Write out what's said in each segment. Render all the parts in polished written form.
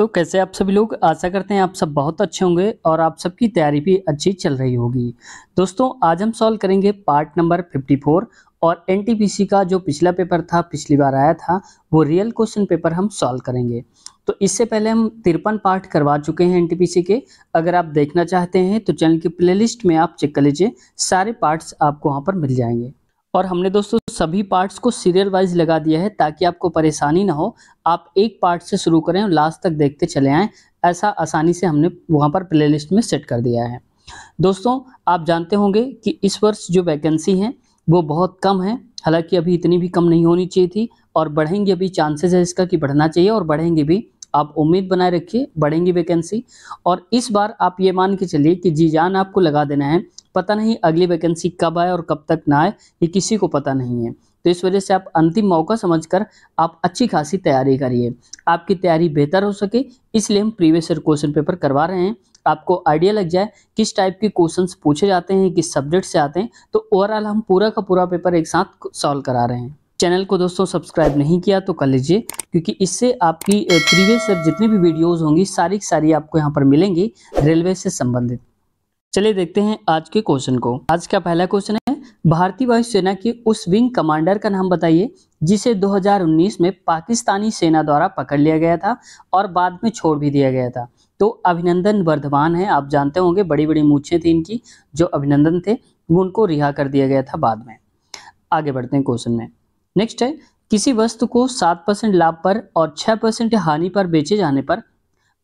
दोस्तों कैसे आप सभी लोग। आशा करते हैं आप सब बहुत अच्छे होंगे और आप सबकी तैयारी भी अच्छी चल रही होगी। दोस्तों आज हम सॉल्व करेंगे पार्ट नंबर 54 और एनटीपीसी का जो पिछला पेपर था, पिछली बार आया था, वो रियल क्वेश्चन पेपर हम सॉल्व करेंगे। तो इससे पहले हम 53 पार्ट करवा चुके हैं एनटीपीसी के। अगर आप देखना चाहते हैं तो चैनल की प्लेलिस्ट में आप चेक कर लीजिए, सारे पार्ट्स आपको वहाँ पर मिल जाएंगे। और हमने दोस्तों सभी पार्ट्स को सीरियल वाइज लगा दिया है ताकि आपको परेशानी ना हो। आप एक पार्ट से शुरू करें और लास्ट तक देखते चले आएँ, ऐसा आसानी से हमने वहाँ पर प्लेलिस्ट में सेट कर दिया है। दोस्तों आप जानते होंगे कि इस वर्ष जो वैकेंसी हैं वो बहुत कम है, हालांकि अभी इतनी भी कम नहीं होनी चाहिए थी और बढ़ेंगे भी, चांसेस है इसका कि बढ़ना चाहिए और बढ़ेंगे भी। आप उम्मीद बनाए रखिए, बढ़ेंगी वैकेंसी। और इस बार आप ये मान के चलिए कि जी जान आपको लगा देना है। पता नहीं अगली वैकेंसी कब आए और कब तक ना आए, ये किसी को पता नहीं है। तो इस वजह से आप अंतिम मौका समझकर आप अच्छी खासी तैयारी करिए, आपकी तैयारी बेहतर हो सके, इसलिए हम प्रीवियस ईयर क्वेश्चन पेपर करवा रहे हैं। आपको आइडिया लग जाए किस टाइप के क्वेश्चंस पूछे जाते हैं, किस सब्जेक्ट से आते हैं। तो ओवरऑल हम पूरा का पूरा पेपर एक साथ सॉल्व करा रहे हैं। चैनल को दोस्तों सब्सक्राइब नहीं किया तो कर लीजिए, क्योंकि इससे आपकी प्रीवियस ईयर जितनी भी वीडियोस होंगी सारी की सारी आपको यहाँ पर मिलेंगी रेलवे से संबंधित। चलिए देखते हैं आज के क्वेश्चन को। आज का पहला क्वेश्चन है, भारतीय वायुसेना की उस विंग कमांडर का नाम बताइए जिसे 2019 में पाकिस्तानी सेना द्वारा पकड़ लिया गया था और बाद में छोड़ भी दिया गया था। तो अभिनंदन वर्धमान है, आप जानते होंगे, बड़ी बड़ी मूछें थी इनकी। जो अभिनंदन थे वो उनको रिहा कर दिया गया था बाद में। आगे बढ़ते हैं क्वेश्चन में। नेक्स्ट है, किसी वस्तु को 7% लाभ पर और 6% हानि पर बेचे जाने पर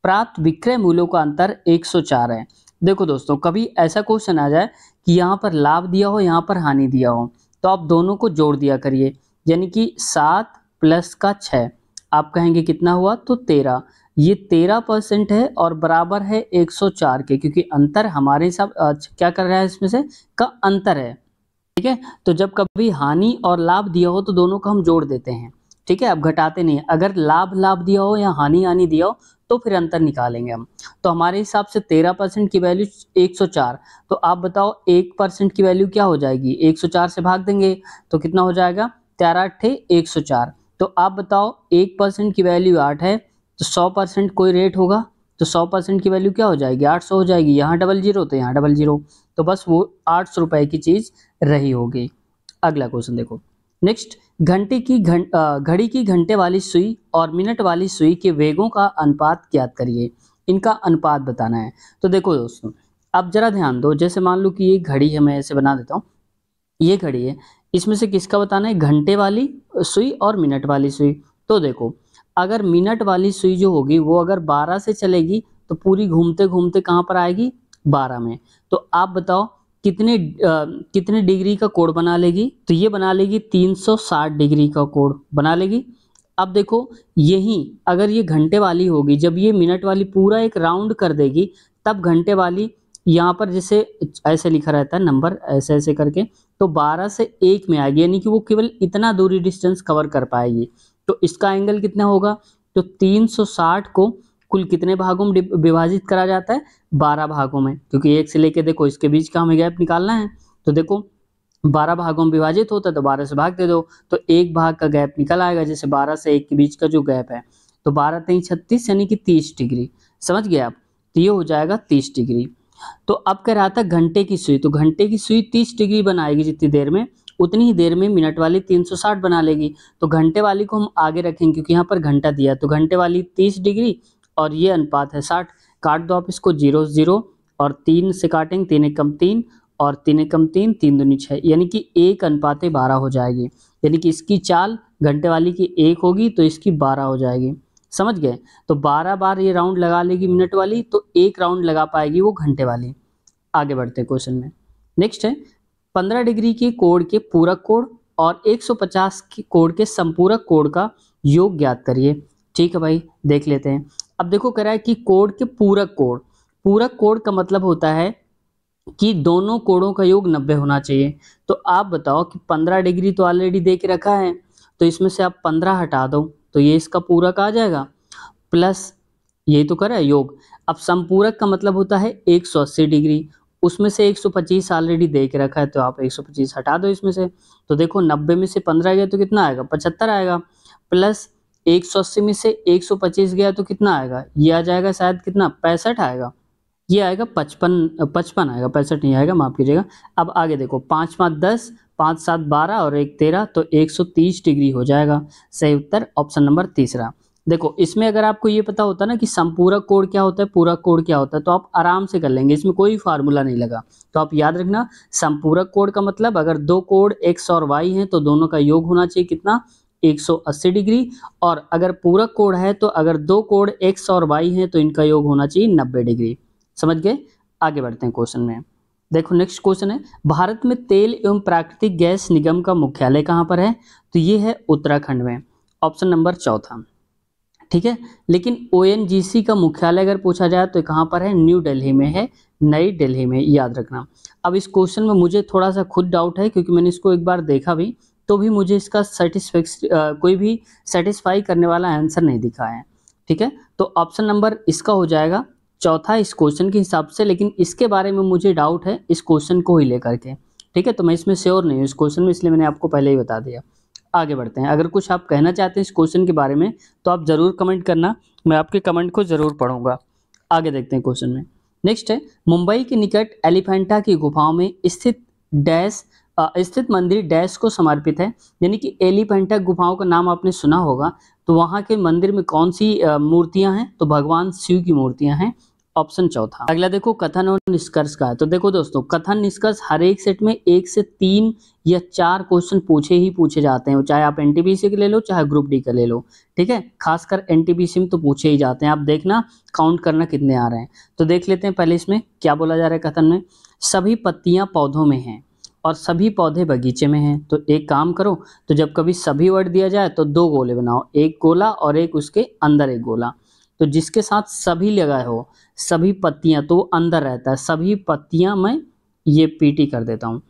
प्राप्त विक्रय मूल्यों का अंतर 104 है। देखो दोस्तों, कभी ऐसा क्वेश्चन आ जाए कि यहाँ पर लाभ दिया हो, यहाँ पर हानि दिया हो, तो आप दोनों को जोड़ दिया करिए। यानी कि 7 प्लस का 6, आप कहेंगे कितना हुआ, तो 13। ये 13% है और बराबर है 104 के, क्योंकि अंतर हमारे हिसाब क्या कर रहा है, इसमें से का अंतर है। ठीक है, तो जब कभी हानि और लाभ दिया हो तो दोनों को हम जोड़ देते हैं। ठीक है, अब घटाते नहीं। अगर लाभ दिया हो या हानि दिया हो तो फिर अंतर निकालेंगे हम। तो हमारे हिसाब से 13% की वैल्यू 104। तो आप बताओ 1% की वैल्यू क्या हो जाएगी, 104 से भाग देंगे तो कितना हो जाएगा, 13×8=104। तो आप बताओ 1% की वैल्यू 8 है, तो 100% कोई रेट होगा, तो 100% की वैल्यू क्या हो जाएगी, 800 हो जाएगी। यहाँ 00 तो यहाँ 00, तो बस वो 800 रुपए की चीज रही होगी। अगला क्वेश्चन देखो। नेक्स्ट, घड़ी की घंटे वाली सुई और मिनट वाली सुई के वेगों का अनुपात ज्ञात करिए। इनका अनुपात बताना है। तो देखो दोस्तों, आप जरा ध्यान दो। जैसे मान लो कि ये घड़ी है, मैं ऐसे बना देता हूँ, ये घड़ी है, इसमें से किसका बताना है, घंटे वाली सुई और मिनट वाली सुई। तो देखो, अगर मिनट वाली सुई जो होगी वो अगर 12 से चलेगी तो पूरी घूमते घूमते कहाँ पर आएगी, 12 में। तो आप बताओ कितने डिग्री का कोण बना लेगी, तो ये बना लेगी 360 डिग्री का कोण बना लेगी। अब देखो, यही अगर ये घंटे वाली होगी, जब ये मिनट वाली पूरा एक राउंड कर देगी तब घंटे वाली यहाँ पर जैसे ऐसे लिखा रहता है नंबर, ऐसे ऐसे करके, तो 12 से 1 में आएगी, यानी कि वो केवल इतना दूरी डिस्टेंस कवर कर पाएगी। तो इसका एंगल कितना होगा, तो 360 को कुल कितने भागों में विभाजित करा जाता है, 12 भागों में, क्योंकि 1 से लेके देखो इसके बीच का हमें गैप निकालना है। तो देखो 12 भागों में विभाजित होता है तो 12 से भाग दे दो, तो एक भाग का गैप निकल आएगा। जैसे 12 से 1 के बीच का जो गैप है, तो 12×3=36 यानी कि 30 डिग्री। समझ गए आप, तो ये हो जाएगा 30 डिग्री। तो अब कह रहा था घंटे की सुई, तो घंटे की सुई 30 डिग्री बनाएगी जितनी देर में, उतनी ही देर में मिनट वाली 360 बना लेगी। तो घंटे वाली को हम आगे रखेंगे क्योंकि यहाँ पर घंटा दिया, तो घंटे वाली 30 डिग्री और ये अनुपात है 60। काट दो आप इसको, 0 0 और 3 से काटेंगे, 3 एकम 3 और 3 एकम 3, 3 दूनी 6, यानी कि 1:12 हो जाएगी। यानी कि इसकी चाल घंटे वाली की 1 होगी तो इसकी 12 हो जाएगी। समझ गए, तो 12 बार ये राउंड लगा लेगी मिनट वाली, तो 1 राउंड लगा पाएगी वो घंटे वाली। आगे बढ़ते हैं क्वेश्चन में। नेक्स्ट है, 15 डिग्री के कोण के पूरक कोण और 150 के कोण के संपूरक कोण का योग ज्ञात करिए। ठीक है भाई, देख लेते हैं। अब देखो कह रहा है कि कोण के पूरक कोण, पूरक कोण का मतलब होता है कि दोनों कोणों का योग 90 होना चाहिए। तो आप बताओ कि 15 डिग्री तो ऑलरेडी दे के रखा है, तो इसमें से आप 15 हटा दो तो ये इसका पूरक आ जाएगा, प्लस यही तो कर रहा है योग। अब संपूरक का मतलब होता है 180 डिग्री, उसमें से 125 ऑलरेडी दे के रखा है, तो आप 125 हटा दो इसमें से। तो देखो 90 में से 15 गया तो कितना आएगा, 75 आएगा, प्लस 180 में से 125 गया तो कितना आएगा, ये आ जाएगा शायद कितना 65 आएगा, ये आएगा 55 आएगा, 65 नहीं आएगा, माफ कीजिएगा। अब आगे देखो 5 5 10, 5 7 12 और 1 13, तो 130 डिग्री हो जाएगा। सही उत्तर ऑप्शन नंबर तीसरा। देखो इसमें अगर आपको ये पता होता ना कि संपूरक कोण क्या होता है, पूरक कोण क्या होता है, तो आप आराम से कर लेंगे, इसमें कोई फार्मूला नहीं लगा। तो आप याद रखना, संपूरक कोण का मतलब अगर दो कोण x और y हैं तो दोनों का योग होना चाहिए कितना, 180 डिग्री। और अगर पूरक कोण है तो अगर दो कोण x और y हैं तो इनका योग होना चाहिए 90 डिग्री। समझ गए? आगे बढ़ते हैं क्वेश्चन में। देखो नेक्स्ट क्वेश्चन है, भारत में तेल एवं प्राकृतिक गैस निगम का मुख्यालय कहाँ पर है, तो ये है उत्तराखंड में, ऑप्शन नंबर चौथा। ठीक है, लेकिन ONGC का मुख्यालय अगर पूछा जाए तो कहाँ पर है, न्यू दिल्ली में है, नई दिल्ली में, याद रखना। अब इस क्वेश्चन में मुझे थोड़ा सा खुद डाउट है, क्योंकि मैंने इसको एक बार देखा भी, तो भी मुझे इसका कोई भी सेटिस्फाई करने वाला आंसर नहीं दिखा है। ठीक है, तो ऑप्शन नंबर इसका हो जाएगा चौथा इस क्वेश्चन के हिसाब से, लेकिन इसके बारे में मुझे डाउट है इस क्वेश्चन को ही लेकर के। ठीक है, तो मैं इसमें श्योर नहीं हूँ इस क्वेश्चन में, इसलिए मैंने आपको पहले ही बता दिया। आगे बढ़ते हैं, अगर कुछ आप कहना चाहते हैं इस क्वेश्चन के बारे में तो आप जरूर कमेंट करना, मैं आपके कमेंट को जरूर पढ़ूंगा। आगे देखते हैं क्वेश्चन में। नेक्स्ट है, मुंबई के निकट एलिफेंटा की गुफाओं में स्थित मंदिर डैश को समर्पित है, यानी कि एलिफेंटा गुफाओं का नाम आपने सुना होगा, तो वहाँ के मंदिर में कौन सी मूर्तियां हैं, तो भगवान शिव की मूर्तियां हैं, ऑप्शन चौथा। अगला देखो कथन और निष्कर्ष का है, तो देखो दोस्तों कथन निष्कर्ष हर एक सेट में 1 से 3 या 4 क्वेश्चन पूछे जाते हैं, चाहे आप NTPC के ले लो चाहे ग्रुप डी का ले लो। ठीक है, खासकर NTPC में तो पूछे ही जाते हैं, आप देखना काउंट करना कितने आ रहे हैं। तो देख लेते हैं पहले इसमें क्या बोला जा रहा है कथन में, सभी पत्तियां पौधों में हैं और सभी पौधे बगीचे में हैं। तो एक काम करो, तो जब कभी सभी वर्ड दिया जाए तो 2 गोले बनाओ, एक गोला और एक उसके अंदर एक गोला। तो जिसके साथ सभी लगाए हो, सभी पत्तियां, तो अंदर रहता है, सभी पत्तियां मैं ये PT कर देता हूँ।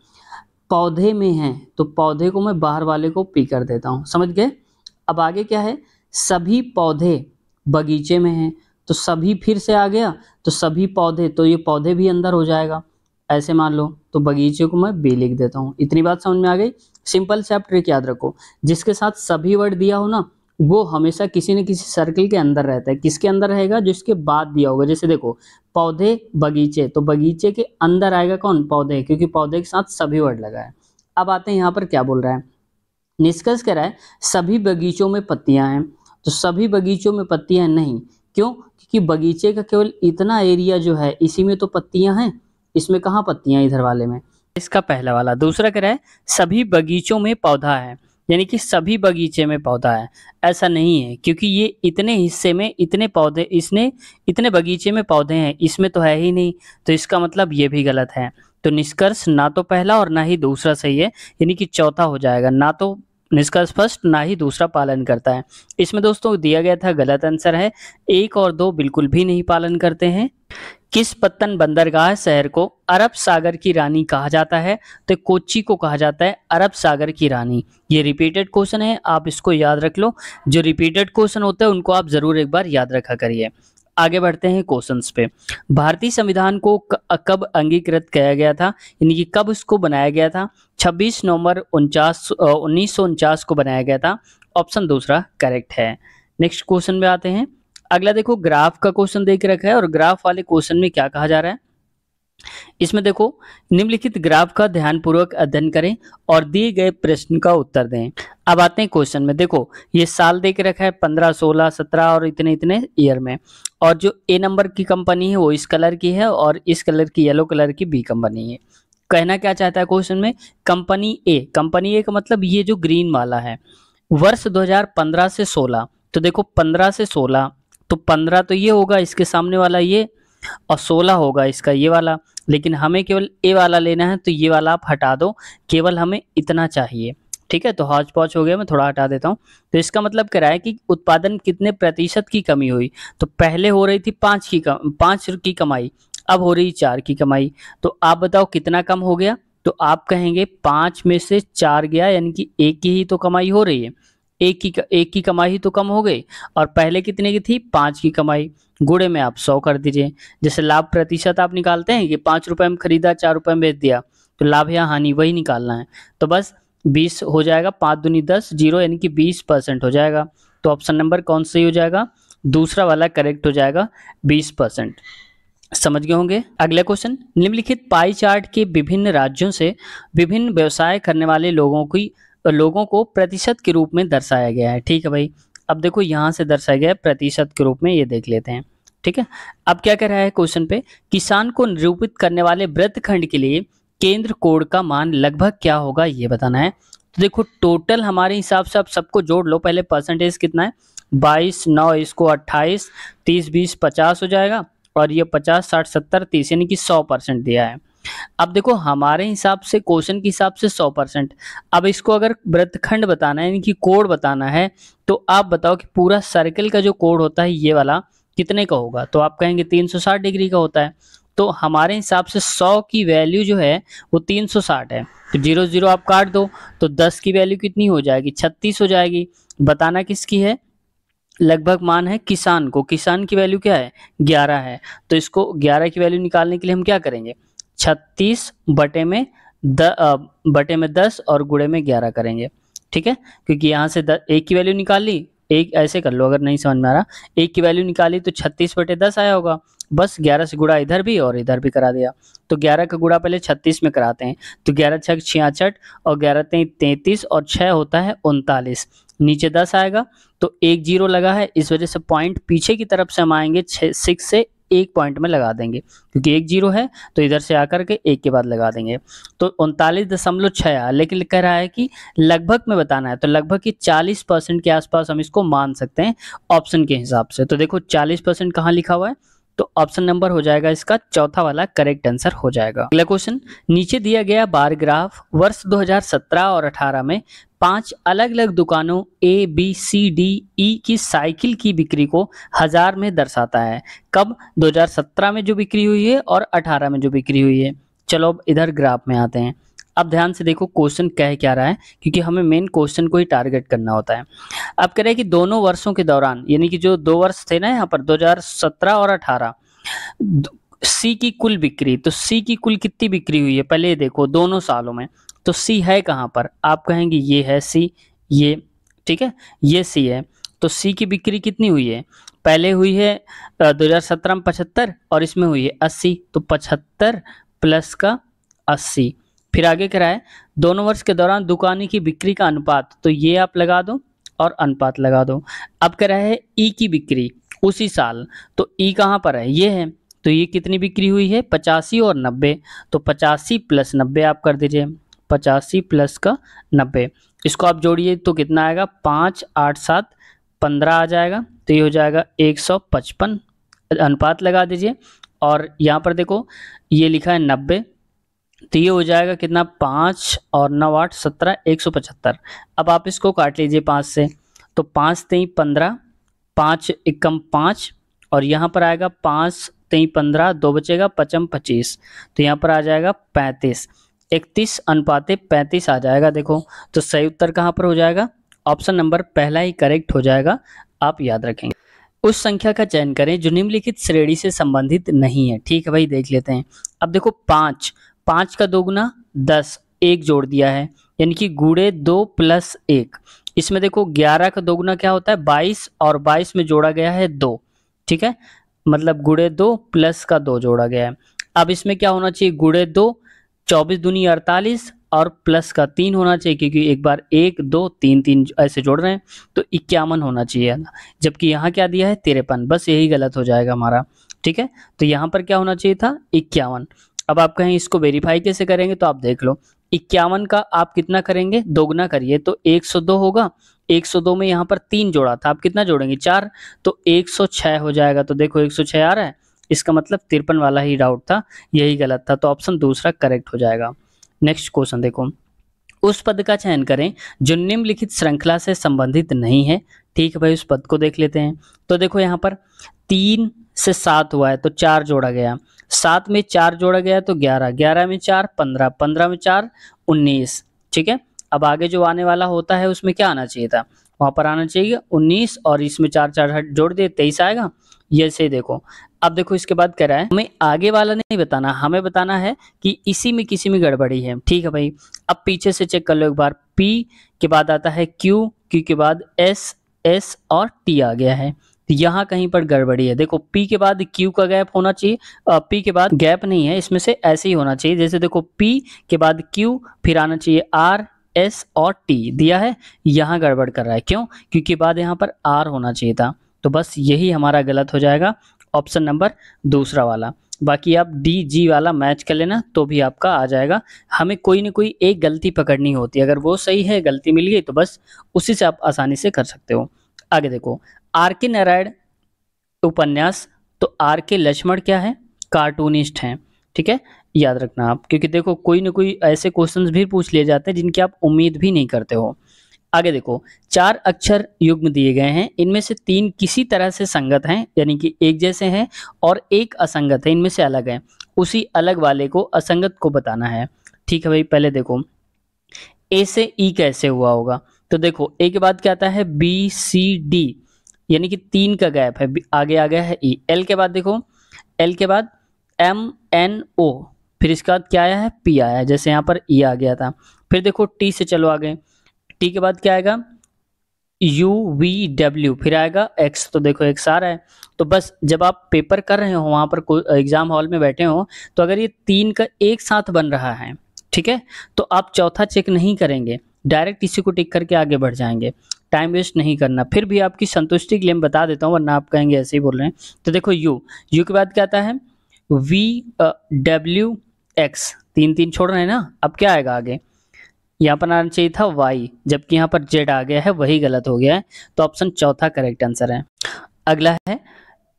पौधे में हैं तो पौधे को मैं बाहर वाले को P कर देता हूँ। समझ गए? अब आगे क्या है, सभी पौधे बगीचे में हैं, तो सभी फिर से आ गया, तो सभी पौधे, तो ये पौधे भी अंदर हो जाएगा, ऐसे मान लो, तो बगीचे को मैं B लिख देता हूँ। इतनी बात समझ में आ गई? सिंपल से आप ट्रिक याद रखो, जिसके साथ सभी वर्ड दिया हो ना वो हमेशा किसी न किसी सर्कल के अंदर रहता है। किसके अंदर रहेगा, जिसके बाद दिया होगा। जैसे देखो पौधे बगीचे, तो बगीचे के अंदर आएगा कौन, पौधे, क्योंकि पौधे के साथ सभी वर्ड लगा है। अब आते हैं यहाँ पर क्या बोल रहा है, निष्कर्ष कह रहा है सभी बगीचों में पत्तियां हैं, तो सभी बगीचों में पत्तियां नहीं, क्यों, क्योंकि बगीचे का केवल इतना एरिया जो है इसी में तो पत्तियां हैं, इसमें कहाँ पत्तियां, इधर वाले में। इसका पहला वाला। दूसरा कह रहा है सभी बगीचों में पौधा है, यानी कि सभी बगीचे में पौधा है, ऐसा नहीं है, क्योंकि ये इतने हिस्से में इतने पौधे, इसने इतने बगीचे में पौधे हैं, इसमें तो है ही नहीं, तो इसका मतलब ये भी गलत है। तो निष्कर्ष ना तो पहला और ना ही दूसरा सही है, यानी कि चौथा हो जाएगा, ना तो निष्कर्ष फर्स्ट ना ही दूसरा पालन करता है। इसमें दोस्तों दिया गया था गलत आंसर है, 1 और 2 बिल्कुल भी नहीं पालन करते हैं। किस पत्तन बंदरगाह शहर को अरब सागर की रानी कहा जाता है, तो कोच्चि को कहा जाता है अरब सागर की रानी। ये रिपीटेड क्वेश्चन है, आप इसको याद रख लो, जो रिपीटेड क्वेश्चन होते हैं उनको आप जरूर एक बार याद रखा करिए। आगे बढ़ते हैं क्वेश्चंस पे। भारतीय संविधान को कब अंगीकृत किया गया था, यानी कि कब इसको बनाया गया था, 26 नवंबर 1949 को बनाया गया था, ऑप्शन दूसरा करेक्ट है। नेक्स्ट क्वेश्चन में आते हैं। अगला देखो ग्राफ का क्वेश्चन देख रखा है, और ग्राफ वाले क्वेश्चन में क्या कहा जा रहा है, इसमें देखो निम्नलिखित ग्राफ का ध्यानपूर्वक अध्ययन करें और दिए गए प्रश्न का उत्तर दें। अब आते हैं क्वेश्चन में। देखो ये साल देख रखा है 15, 16, 17 और इतने इतने ईयर में, और जो A नंबर की कंपनी है वो इस कलर की है और इस कलर की येलो कलर की B कंपनी है। कहना क्या चाहता है क्वेश्चन में, कंपनी ए का मतलब ये जो ग्रीन वाला है, वर्ष 2015 से 16, तो देखो 15 से 16, तो 15 तो ये होगा इसके सामने वाला ये, और 16 होगा इसका ये वाला, लेकिन हमें केवल ए वाला लेना है, तो ये वाला आप हटा दो, केवल हमें इतना चाहिए। ठीक है, तो हौच पौच हो गया, मैं थोड़ा हटा देता हूँ। तो इसका मतलब कह रहा है कि उत्पादन कितने प्रतिशत की कमी हुई, तो पहले हो रही थी 5 की कमाई, अब हो रही 4 की कमाई, तो आप बताओ कितना कम हो गया, तो आप कहेंगे 5 में से 4 गया, यानी कि 1 की ही तो कमाई हो रही है, एक की कमाई ही तो कम हो गई, और पहले कितने की थी, 5 की कमाई, गुणे में आप 100 कर दीजिए। जैसे लाभ प्रतिशत आप निकालते हैं कि 5 रुपए में खरीदा 4 रुपए में बेच दिया, तो लाभ या हानि वही निकालना है, तो बस 20 हो जाएगा, 5 दूनी 10, 0 यानी कि 20% हो जाएगा। तो ऑप्शन नंबर कौन सही हो जाएगा, दूसरा वाला करेक्ट हो जाएगा 20%। समझ गए होंगे। अगला क्वेश्चन, निम्नलिखित पाई चार्ट के विभिन्न राज्यों से विभिन्न व्यवसाय करने वाले लोगों को प्रतिशत के रूप में दर्शाया गया है। ठीक है भाई, अब देखो यहाँ से दर्शाया गया है प्रतिशत के रूप में, ये देख लेते हैं। ठीक है, अब क्या कह रहा है क्वेश्चन पे, किसान को निरूपित करने वाले वृत्तखंड के लिए केंद्र कोण का मान लगभग क्या होगा, ये बताना है। तो देखो टोटल हमारे हिसाब से आप सबको जोड़ लो पहले। परसेंटेज कितना है, 22, 9 इसको 28, 30, 20, 50 हो जाएगा, और ये 50, 60, 70, 30 यानी कि 100% दिया है। अब देखो हमारे हिसाब से क्वेश्चन के हिसाब से 100%। अब इसको अगर वृत्तखंड बताना है यानी कि कोण बताना है, तो आप बताओ कि पूरा सर्कल का जो कोण होता है ये वाला कितने का होगा, तो आप कहेंगे 360 डिग्री का होता है। तो हमारे हिसाब से 100 की वैल्यू जो है वो 360 है, तो 0 0 आप काट दो, तो 10 की वैल्यू कितनी हो जाएगी, 36 हो जाएगी। बताना किसकी है, लगभग मान है किसान को, किसान की वैल्यू क्या है 11 है, तो इसको 11 की वैल्यू निकालने के लिए हम क्या करेंगे, 36 बटे में 10 और गुणे में 11 करेंगे। ठीक है, क्योंकि यहाँ से 1 की वैल्यू निकाल ली, एक ऐसे कर लो अगर नहीं समझ में आ रहा, 1 की वैल्यू निकाली तो 36 बटे 10 आया होगा, बस 11 से गुणा इधर भी और इधर भी करा दिया। तो 11 का गुणा पहले 36 में कराते हैं, तो 11 छक 66 और 11 33 और 6 होता है 39, नीचे 10 आएगा, तो 1 0 लगा है, इस वजह से पॉइंट पीछे की तरफ से हम आएंगे 6 से 1 पॉइंट में लगा देंगे, क्योंकि 1 0 है तो इधर से आकर के 1 के बाद लगा देंगे, तो 39.6 आया। लेकिन कह रहा है कि लगभग में बताना है, तो लगभग की 40% के आसपास हम इसको मान सकते हैं ऑप्शन के हिसाब से। तो देखो 40% कहाँ लिखा हुआ है, तो ऑप्शन नंबर हो जाएगा इसका चौथा वाला करेक्ट आंसर हो जाएगा। अगला क्वेश्चन, नीचे दिया गया बार ग्राफ वर्ष 2017 और 18 में 5 अलग अलग दुकानों A, B, C, D, E की साइकिल की बिक्री को 1000 में दर्शाता है। कब, 2017 में जो बिक्री हुई है और 18 में जो बिक्री हुई है। चलो अब इधर ग्राफ में आते हैं। अब ध्यान से देखो क्वेश्चन कह क्या रहा है, क्योंकि हमें मेन क्वेश्चन को ही टारगेट करना होता है। अब कह रहे हैं कि दोनों वर्षों के दौरान, यानी कि जो 2 वर्ष थे ना यहाँ पर 2017 और 18, सी की कुल बिक्री, तो सी की कुल कितनी बिक्री हुई है पहले ये देखो दोनों सालों में। तो सी है कहाँ पर, आप कहेंगे ये है सी, ये ठीक है, ये सी है, तो सी की बिक्री कितनी हुई है, पहले हुई है 2017 में 75 और इसमें हुई है 80, तो 75 प्लस का 80। फिर आगे कह रहा है दोनों वर्ष के दौरान दुकानी की बिक्री का अनुपात, तो ये आप लगा दो और अनुपात लगा दो। अब कह रहा है ई की बिक्री उसी साल, तो ई कहाँ पर है, ये है, तो ये कितनी बिक्री हुई है 85 और 90, तो 85 प्लस 90 आप कर दीजिए, 85 प्लस का 90, इसको आप जोड़िए तो कितना आएगा, 5 8 7 15 आ जाएगा, तो ये हो जाएगा 155। अनुपात लगा दीजिए, और यहाँ पर देखो ये लिखा है 90, तो ये हो जाएगा कितना, 5 और 9 8 17 175। अब आप इसको काट लीजिए 5 से, तो 5 3 15, 5 एकम 5, और यहाँ पर आएगा 5 3 15, 2 बचेगा 5 25, तो यहाँ पर आ जाएगा 35, 31 अनुपाते 35 आ जाएगा। देखो तो सही उत्तर कहाँ पर हो जाएगा, ऑप्शन नंबर पहला ही करेक्ट हो जाएगा, आप याद रखेंगे। उस संख्या का चयन करें जो निम्नलिखित श्रेणी से संबंधित नहीं है। ठीक है भाई, देख लेते हैं। अब देखो 5 का 2 गुना 10, 1 जोड़ दिया है, यानी कि गुणे 2 प्लस 1। इसमें देखो 11 का 2 गुना क्या होता है 22, और 22 में जोड़ा गया है 2, ठीक है, मतलब गुणे 2 प्लस का 2 जोड़ा गया है। अब इसमें क्या होना चाहिए, गुणे 2, 24 दूनी 48 और प्लस का 3 होना चाहिए, क्योंकि एक बार 1 2 3 3 ऐसे जोड़ रहे हैं, तो 51 होना चाहिए, जबकि यहाँ क्या दिया है 53, बस यही गलत हो जाएगा हमारा। ठीक है, तो यहाँ पर क्या होना चाहिए था 51। अब आप कहें इसको वेरीफाई कैसे करेंगे, तो आप देख लो 51 का आप कितना करेंगे, दोगुना करिए तो 102 होगा, 102 में यहाँ पर 3 जोड़ा था, आप कितना जोड़ेंगे 4, तो 106 हो जाएगा। तो देखो 106 आ रहा है, इसका मतलब 53 वाला ही डाउट था, यही गलत था, तो ऑप्शन दूसरा करेक्ट हो जाएगा। नेक्स्ट क्वेश्चन देखो, उस पद का चयन करें जो निम्नलिखित श्रृंखला से संबंधित नहीं है। ठीक है भाई, उस पद को देख लेते हैं। तो देखो यहाँ पर 3 से 7 हुआ है तो 4 जोड़ा गया, 7 में 4 जोड़ा गया तो 11, 11 में 4 15, 15 में 4 19। ठीक है, अब आगे जो आने वाला होता है उसमें क्या आना चाहिए था, वहां पर आना चाहिए 19, और इसमें 4 4 जोड़ दिए 23 आएगा। ये से देखो, अब देखो इसके बाद कह रहा है हमें आगे वाला नहीं बताना, हमें बताना है कि इसी में किसी में गड़बड़ी है। ठीक है भाई, अब पीछे से चेक कर लो एक बार, P के बाद आता है Q, Q के बाद S, एस और टी आ गया है, तो यहाँ कहीं पर गड़बड़ी है। देखो P के बाद Q का गैप होना चाहिए, P के बाद गैप नहीं है, इसमें से ऐसे ही होना चाहिए। जैसे देखो P के बाद Q, फिर आना चाहिए R, S और T दिया है, यहाँ गड़बड़ कर रहा है। क्यों? क्योंकि बाद यहाँ पर R होना चाहिए था। तो बस यही हमारा गलत हो जाएगा, ऑप्शन नंबर दूसरा वाला। बाकी आप डी जी वाला मैच कर लेना तो भी आपका आ जाएगा। हमें कोई ना कोई एक गलती पकड़नी होती है, अगर वो सही है, गलती मिल गई तो बस उसी से आप आसानी से कर सकते हो। आगे देखो, आर के नारायण उपन्यास, तो आर के लक्ष्मण क्या है? कार्टूनिस्ट हैं। ठीक है, याद रखना आप, क्योंकि देखो कोई ना कोई ऐसे क्वेश्चंस भी पूछ लिए जाते हैं जिनकी आप उम्मीद भी नहीं करते हो। आगे देखो, 4 अक्षर युग्म दिए गए हैं, इनमें से 3 किसी तरह से संगत हैं, यानी कि एक जैसे हैं, और एक असंगत है, इनमें से अलग है। उसी अलग वाले को असंगत को बताना है। ठीक है भाई, पहले देखो ए से ई कैसे हुआ होगा। तो देखो ए के बाद क्या आता है? बी सी डी, यानी कि 3 का गैप है, आगे आ गया है ई। एल के बाद देखो, एल के बाद एम एन ओ, फिर इसके बाद क्या आया है? पी आया है, जैसे यहाँ पर ई आ गया था। फिर देखो टी से चलो आगे, टी के बाद क्या आएगा? यू वी डब्ल्यू, फिर आएगा एक्स। तो देखो एक्स आ रहा है। तो बस जब आप पेपर कर रहे हो, वहाँ पर एग्जाम हॉल में बैठे हो, तो अगर ये 3 का एक साथ बन रहा है, ठीक है, तो आप चौथा चेक नहीं करेंगे, डायरेक्ट इसी को टिक करके आगे बढ़ जाएंगे, टाइम वेस्ट नहीं करना। फिर भी आपकी संतुष्टि के लिए मैं बता देता हूँ, वरना आप कहेंगे ऐसे ही बोल रहे हैं। तो देखो यू, यू के बाद क्या आता है? वी डब्ल्यू एक्स, 3 छोड़ रहे हैं ना, अब क्या आएगा आगे? यहाँ पर आना चाहिए था y, जबकि यहाँ पर z आ गया है, वही गलत हो गया है। तो ऑप्शन चौथा करेक्ट आंसर है। अगला है,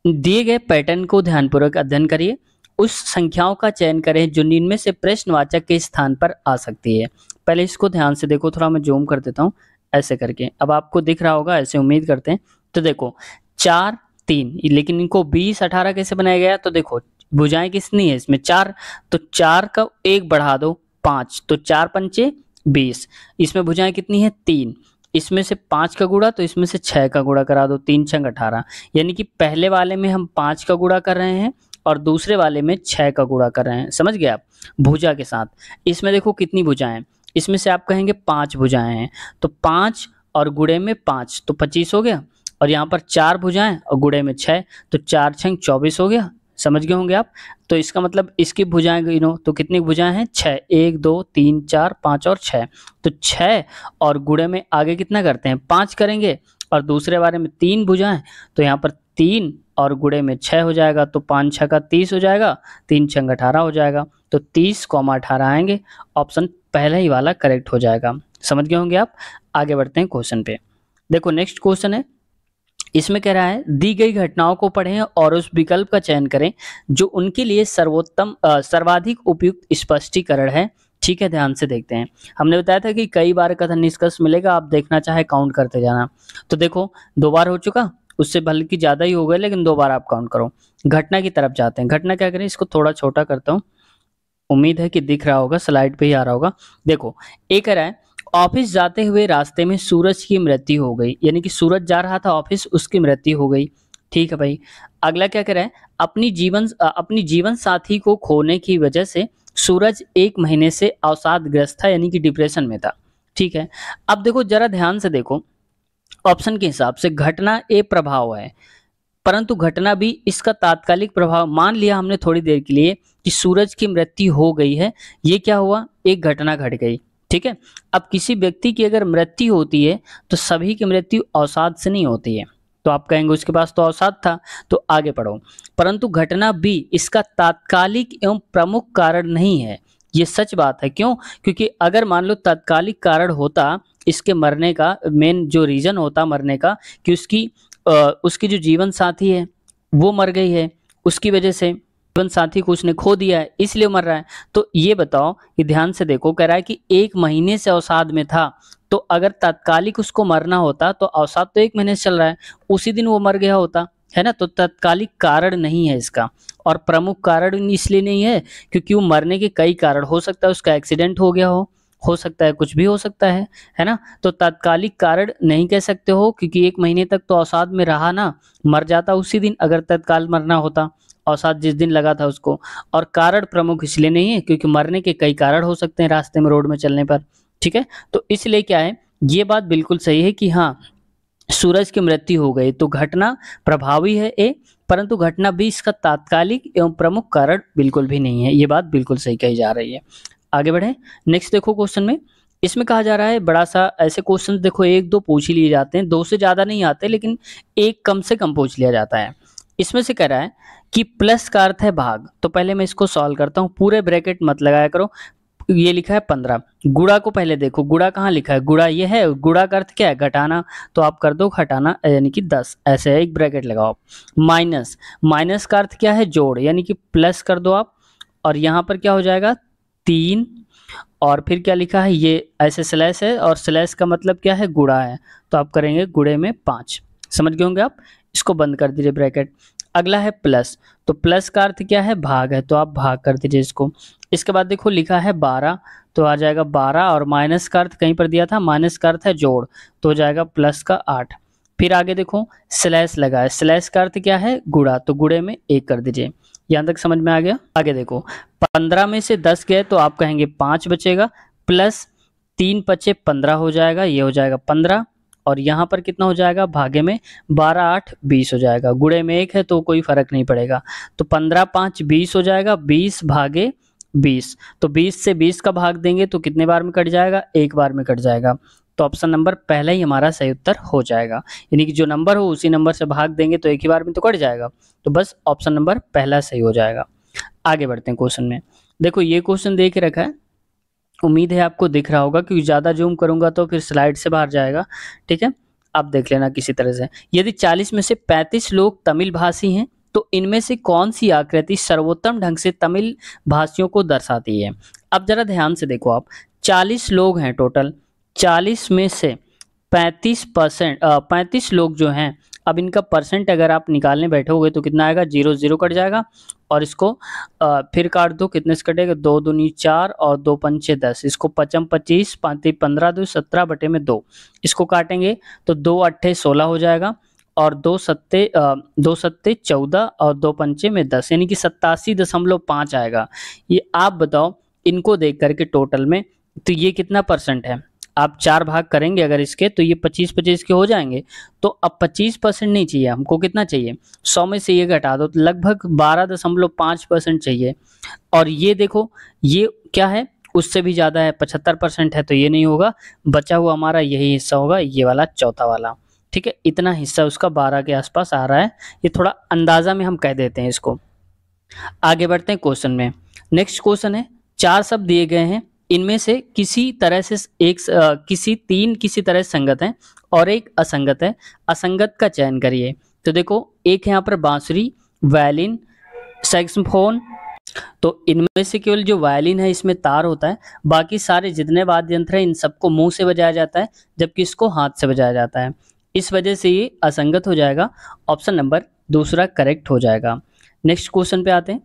दिए गए पैटर्न को ध्यानपूर्वक अध्ययन करिए, उस संख्याओं का चयन करें जो निम्न में से प्रश्नवाचक के स्थान पर आ सकती है। पहले इसको ध्यान से देखो, थोड़ा मैं जूम कर देता हूँ ऐसे करके, अब आपको दिख रहा होगा, ऐसे उम्मीद करते हैं। तो देखो 4 3, लेकिन इनको 20 18 कैसे बनाया गया? तो देखो भुजाएं कितनी है इसमें? 4, तो 4 का 1 बढ़ा दो 5, तो 4 पंचे 20। इसमें भुजाएं कितनी है? 3, इसमें से 5 का गुणा, तो इसमें से 6 का गुणा करा दो, 3 छंग 18। यानी कि पहले वाले में हम 5 का गुणा कर रहे हैं और दूसरे वाले में 6 का गुणा कर रहे हैं, समझ गए आप, भुजा के साथ। इसमें देखो कितनी भुजाएं, इसमें से आप कहेंगे 5 भुजाएं हैं, तो 5 और गुणे में 5 तो 25 हो गया, और यहाँ पर 4 भुजाएं और गुणे में 6, तो 4 छंग 24 हो गया, समझ गए होंगे आप। तो इसका मतलब इसकी भुजाएं गिनो, तो कितनी भुजाएं हैं? 6, 1 2 3 4 5 और 6, तो 6 और गुणे में आगे कितना करते हैं? 5 करेंगे, और दूसरे बारे में 3 भुजाएं, तो यहाँ पर 3 और गुणे में 6 हो जाएगा, तो 5 6 का 30 हो जाएगा, 3 छंग 18 हो जाएगा, तो 30, 18 आएंगे। ऑप्शन पहला ही वाला करेक्ट हो जाएगा, समझ गए होंगे आप। आगे बढ़ते हैं क्वेश्चन पे। देखो नेक्स्ट क्वेश्चन है, इसमें कह रहा है दी गई घटनाओं को पढ़ें और उस विकल्प का चयन करें जो उनके लिए सर्वाधिक उपयुक्त स्पष्टीकरण है। ठीक है, ध्यान से देखते हैं। हमने बताया था कि कई बार कथन निष्कर्ष मिलेगा, आप देखना चाहे काउंट करते जाना। तो देखो 2 बार हो चुका, उससे बल्कि ज़्यादा ही हो गया, लेकिन 2 बार आप काउंट करो। घटना की तरफ जाते हैं। घटना क्या करें, इसको थोड़ा छोटा करता हूँ, उम्मीद है कि दिख रहा होगा, स्लाइड पे ही आ रहा होगा। देखो एक कह रहा है ऑफिस जाते हुए रास्ते में सूरज की मृत्यु हो गई, यानी कि सूरज जा रहा था ऑफिस, उसकी मृत्यु हो गई। ठीक है भाई। अगला क्या कह रहा है, अपनी जीवन साथी को खोने की वजह से सूरज 1 महीने से अवसादग्रस्त था, यानी कि डिप्रेशन में था। ठीक है, अब देखो जरा ध्यान से देखो, ऑप्शन के हिसाब से घटना ए प्रभाव है, परंतु घटना भी इसका तात्कालिक प्रभाव। मान लिया हमने थोड़ी देर के लिए कि सूरज की मृत्यु हो गई है, ये क्या हुआ? एक घटना घट गई। ठीक है, अब किसी व्यक्ति की अगर मृत्यु होती है तो सभी की मृत्यु अवसाद से नहीं होती है, तो आप कहेंगे उसके पास तो अवसाद था। तो आगे पढ़ो, परंतु घटना भी इसका तात्कालिक एवं प्रमुख कारण नहीं है। ये सच बात है। क्यों? क्योंकि अगर मान लो तात्कालिक कारण होता इसके मरने का, मेन जो रीजन होता मरने का, कि उसकी जो जीवन साथी है वो मर गई है, उसकी वजह से जीवन साथी को उसने खो दिया है, इसलिए मर रहा है। तो ये बताओ कि ध्यान से देखो, कह रहा है कि 1 महीने से अवसाद में था, तो अगर तात्कालिक उसको मरना होता तो अवसाद तो 1 महीने से चल रहा है, उसी दिन वो मर गया होता, है ना। तो तात्कालिक कारण नहीं है इसका, और प्रमुख कारण इसलिए नहीं है क्योंकि वो मरने के कई कारण हो सकता है, उसका एक्सीडेंट हो गया हो सकता है, कुछ भी हो सकता है ना। तो तात्कालिक कारण नहीं कह सकते हो, क्योंकि 1 महीने तक तो अवसाद में रहा ना, मर जाता उसी दिन अगर तत्काल मरना होता, अवसाद जिस दिन लगा था उसको। और कारण प्रमुख इसलिए नहीं है क्योंकि मरने के कई कारण हो सकते हैं रास्ते में, रोड में चलने पर। ठीक है, तो इसलिए क्या है, ये बात बिल्कुल सही है कि हाँ सूरज की मृत्यु हो गई, तो घटना प्रभावी है ए, परंतु घटना बी इसका तात्कालिक एवं प्रमुख कारण बिल्कुल भी नहीं है। ये बात बिल्कुल सही कही जा रही है। आगे बढ़े, नेक्स्ट देखो क्वेश्चन में, इसमें कहा जा रहा है बड़ा सा, ऐसे क्वेश्चन देखो एक दो पूछ ही लिए जाते हैं, दो से ज्यादा नहीं आते, लेकिन एक कम से कम पूछ लिया जाता है। इसमें से कह रहा है कि प्लस का अर्थ है भाग, तो पहले मैं इसको सॉल्व करता हूँ, पूरे ब्रैकेट मत लगाया करो। ये लिखा है 15, गुणा को पहले देखो, गुणा कहाँ लिखा है, गुणा ये है, गुणा का अर्थ क्या है, घटाना, तो आप कर दो घटाना यानी कि 10, ऐसे है, एक ब्रैकेट लगाओ। माइनस, माइनस का अर्थ क्या है, जोड़, यानी कि प्लस कर दो आप, और यहाँ पर क्या हो जाएगा 3, और फिर क्या लिखा है, ये ऐसे स्लैश है, और स्लैश का मतलब क्या है, गुणा है, तो आप करेंगे गुणे में 5। समझ गए होंगे आप, इसको बंद कर दीजिए ब्रैकेट। अगला है प्लस, तो प्लस का अर्थ क्या है, भाग है, तो आप भाग कर दीजिए इसको। इसके बाद देखो लिखा है 12, तो आ जाएगा 12, और माइनस का अर्थ कहीं पर दिया था, माइनस का अर्थ है जोड़, तो हो जाएगा प्लस का 8। फिर आगे देखो स्लैश लगा है, स्लैश का अर्थ क्या है, गुणा, तो गुणे में 1 कर दीजिए। यहाँ तक समझ में आ गया। आगे देखो 15 में से 10 गए तो आप कहेंगे 5 बचेगा, प्लस 3 पचे 15 हो जाएगा, ये हो जाएगा 15, और यहाँ पर कितना हो जाएगा, भागे में 12 8 20 हो जाएगा, गुणे में 1 है तो कोई फर्क नहीं पड़ेगा, तो 15 5 20 हो जाएगा, 20 भागे 20, तो 20 से 20 का भाग देंगे तो कितने बार में कट जाएगा, एक बार में कट जाएगा, तो ऑप्शन नंबर पहला ही हमारा सही उत्तर हो जाएगा। यानी कि जो नंबर हो उसी नंबर से भाग देंगे तो एक ही बार में तो कट जाएगा, तो बस ऑप्शन नंबर पहला सही हो जाएगा। आगे बढ़ते हैं क्वेश्चन में। देखो ये क्वेश्चन दे के रखा है, उम्मीद है आपको दिख रहा होगा, क्योंकि ज़्यादा जूम करूंगा तो फिर स्लाइड से बाहर जाएगा। ठीक है, आप देख लेना किसी तरह से। यदि 40 में से 35 लोग तमिल भाषी हैं तो इनमें से कौन सी आकृति सर्वोत्तम ढंग से तमिल भाषियों को दर्शाती है। अब जरा ध्यान से देखो आप, 40 लोग हैं टोटल, 40 में से 35 लोग जो हैं, अब इनका परसेंट अगर आप निकालने बैठोगे तो कितना आएगा, 0 0 कट जाएगा, और इसको फिर काट दो, कितने से कटेगा, 2 दूनी 4 और 2 पंचे 10, इसको 5 25 5 15 2 17 बटे में 2, इसको काटेंगे तो 2 अट्ठे 16 हो जाएगा, और 2 सत्ते 14 और 2 पंचे में 10, यानी कि 87.5 आएगा। ये आप बताओ इनको देख करके टोटल में, तो ये कितना परसेंट है, आप 4 भाग करेंगे अगर इसके तो ये 25 के हो जाएंगे, तो अब 25% नहीं चाहिए हमको, कितना चाहिए, 100 में से ये घटा दो तो लगभग 12.5% चाहिए, और ये देखो ये क्या है, उससे भी ज़्यादा है, 75% है, तो ये नहीं होगा, बचा हुआ हमारा यही हिस्सा होगा, ये वाला चौथा वाला। ठीक है, इतना हिस्सा उसका 12 के आसपास आ रहा है, ये थोड़ा अंदाज़ा में हम कह देते हैं इसको। आगे बढ़ते हैं क्वेश्चन में। नेक्स्ट क्वेश्चन है, 4 शब्द दिए गए हैं, इनमें से किसी तरह से किसी तरह संगत है और एक असंगत है, असंगत का चयन करिए। तो देखो एक है यहाँ पर बांसुरी, वायलिन, सैक्सोफोन, तो इनमें से केवल जो वायलिन है इसमें तार होता है, बाकी सारे जितने वाद्य यंत्र हैं इन सबको मुंह से बजाया जाता है, जबकि इसको हाथ से बजाया जाता है, इस वजह से ये असंगत हो जाएगा, ऑप्शन नंबर दूसरा करेक्ट हो जाएगा। नेक्स्ट क्वेश्चन पे आते हैं।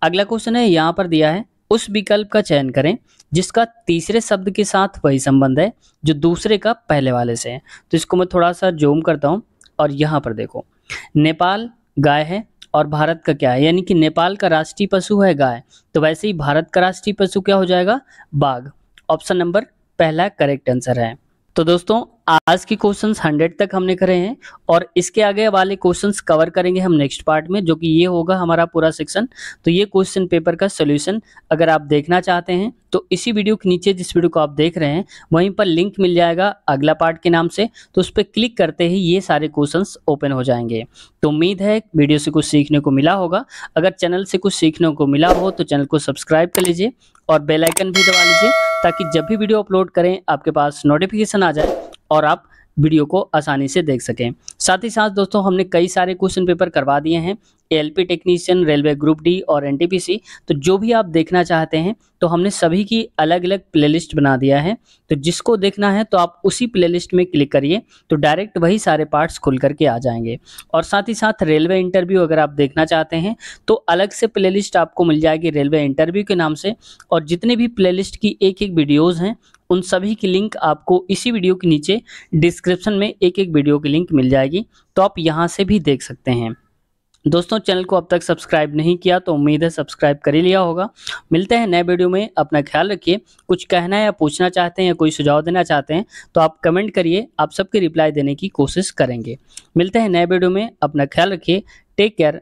अगला क्वेश्चन है, यहाँ पर दिया है उस विकल्प का चयन करें जिसका तीसरे शब्द के साथ वही संबंध है जो दूसरे का पहले वाले से है। तो इसको मैं थोड़ा सा जूम करता हूँ, और यहाँ पर देखो नेपाल गाय है और भारत का क्या है, यानी कि नेपाल का राष्ट्रीय पशु है गाय, तो वैसे ही भारत का राष्ट्रीय पशु क्या हो जाएगा, बाघ। ऑप्शन नंबर पहला करेक्ट आंसर है। तो दोस्तों आज के क्वेश्चंस 100 तक हमने करे हैं, और इसके आगे वाले क्वेश्चंस कवर करेंगे हम नेक्स्ट पार्ट में, जो कि ये होगा हमारा पूरा सेक्शन। तो ये क्वेश्चन पेपर का सॉल्यूशन अगर आप देखना चाहते हैं तो इसी वीडियो के नीचे जिस वीडियो को आप देख रहे हैं वहीं पर लिंक मिल जाएगा अगला पार्ट के नाम से, तो उस पर क्लिक करते ही ये सारे क्वेश्चंस ओपन हो जाएंगे। तो उम्मीद है वीडियो से कुछ सीखने को मिला होगा। अगर चैनल से कुछ सीखने को मिला हो तो चैनल को सब्सक्राइब कर लीजिए और बेल आइकन भी दबा लीजिए, ताकि जब भी वीडियो अपलोड करें आपके पास नोटिफिकेशन आ जाए और आप वीडियो को आसानी से देख सकें। साथ ही साथ दोस्तों हमने कई सारे क्वेश्चन पेपर करवा दिए हैं, LP technician, railway group D और एनटीपीसी, तो जो भी आप देखना चाहते हैं तो हमने सभी की अलग अलग प्लेलिस्ट बना दिया है, तो जिसको देखना है तो आप उसी प्लेलिस्ट में क्लिक करिए तो डायरेक्ट वही सारे पार्ट्स खुल करके आ जाएंगे। और साथ ही साथ रेलवे इंटरव्यू अगर आप देखना चाहते हैं तो अलग से प्लेलिस्ट आपको मिल जाएगी रेलवे इंटरव्यू के नाम से, और जितने भी प्लेलिस्ट की एक एक वीडियोज़ हैं उन सभी की लिंक आपको इसी वीडियो के नीचे डिस्क्रिप्शन में एक एक वीडियो की लिंक मिल जाएगी, तो आप यहाँ से भी देख सकते हैं। दोस्तों चैनल को अब तक सब्सक्राइब नहीं किया तो उम्मीद है सब्सक्राइब कर ही लिया होगा। मिलते हैं नए वीडियो में, अपना ख्याल रखिए। कुछ कहना है या पूछना चाहते हैं या कोई सुझाव देना चाहते हैं तो आप कमेंट करिए, आप सबके रिप्लाई देने की कोशिश करेंगे। मिलते हैं नए वीडियो में, अपना ख्याल रखिए। Take care.